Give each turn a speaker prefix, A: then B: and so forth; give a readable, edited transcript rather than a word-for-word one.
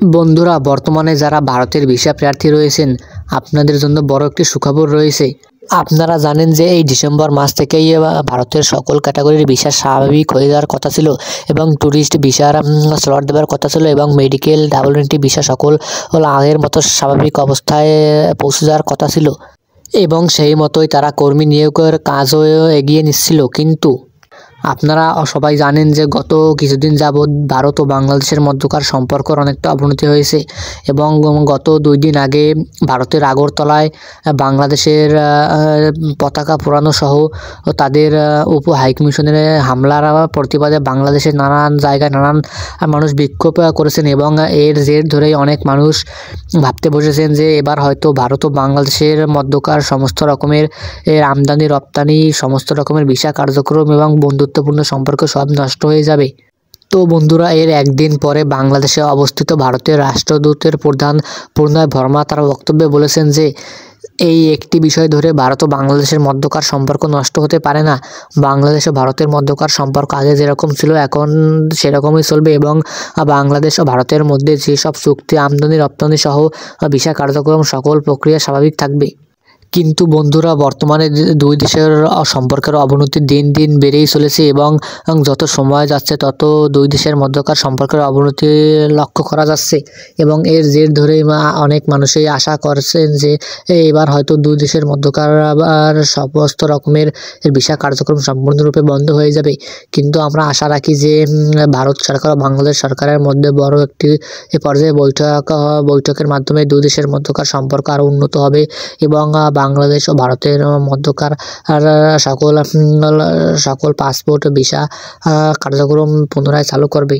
A: বন্ধুরা, বর্তমানে যারা ভারতের ভিসা প্রার্থী রয়েছেন, আপনাদের জন্য বড় একটি সুখবর রয়েছে। আপনারা জানেন যে এই ডিসেম্বর মাস থেকেই ভারতের সকল ক্যাটাগরির ভিসা স্বাভাবিক হয়ে যাওয়ার কথা ছিল এবং ট্যুরিস্ট ভিসার স্লট দেওয়ার কথা ছিল এবং মেডিকেল WNT ভিসা সকল আগের মতো স্বাভাবিক অবস্থায় পৌঁছে যাওয়ার কথা ছিল এবং সেই মতোই তারা কর্মী নিয়োগের কাজও এগিয়ে নিচ্ছিল। কিন্তু আপনারা সবাই জানেন যে গত কিছুদিন যাবৎ ভারত ও বাংলাদেশের মধ্যকার সম্পর্কের অনেকটা অবনতি হয়েছে এবং গত 2 দিন আগে ভারতের আগরতলায় বাংলাদেশের পতাকা পোড়ানো সহ তাদের উপ হাইকমিশনের হামলার প্রতিবাদে বাংলাদেশের নানান জায়গায় নানান মানুষ বিক্ষোভ করেছেন এবং এর জের ধরেই অনেক মানুষ ভাবতে বসেছেন যে এবার হয়তো ভারত ও বাংলাদেশের মধ্যকার সমস্ত রকমের আমদানি রপ্তানি সমস্ত রকমের ভিসা কার্যক্রম এবং বন্ধুত্বপূর্ণ সম্পর্ক সব নষ্ট হয়ে যাবে। তো বন্ধুরা, এর একদিন পরে বাংলাদেশে অবস্থিত ভারতের রাষ্ট্রদূতের প্রধান প্রণয় ভার্মা তার বক্তব্যে বলেছেন যে এই একটি বিষয় ধরে ভারত ও বাংলাদেশের মধ্যকার সম্পর্ক নষ্ট হতে পারে না। বাংলাদেশ ও ভারতের মধ্যকার সম্পর্ক আগে যেরকম ছিল এখন সেরকমই চলবে এবং বাংলাদেশ ও ভারতের মধ্যে যেসব চুক্তি আমদানি রপ্তানি সহ ভিসা কার্যক্রম সকল প্রক্রিয়া স্বাভাবিক থাকবে। কিন্তু বন্ধুরা, বর্তমানে দুই দেশের সম্পর্কের অবনতি দিন দিন বেড়েই চলেছে এবং যত সময় যাচ্ছে তত দুই দেশের মধ্যকার সম্পর্কের অবনতি লক্ষ্য করা যাচ্ছে এবং এর জের ধরেই অনেক মানুষই আশা করছেন যে এবার হয়তো দুই দেশের মধ্যকার আবার সমস্ত রকমের ভিসা কার্যক্রম সম্পূর্ণরূপে বন্ধ হয়ে যাবে। কিন্তু আমরা আশা রাখি যে ভারত সরকার ও বাংলাদেশ সরকারের মধ্যে বড় একটি পর্যায়ে বৈঠকের মাধ্যমে দুই দেশের মধ্যকার সম্পর্ক আরও উন্নত হবে এবং বাংলাদেশ ও ভারতের মধ্যকার সকল পাসপোর্ট ভিসা কার্যক্রম পুনরায় চালু করবে।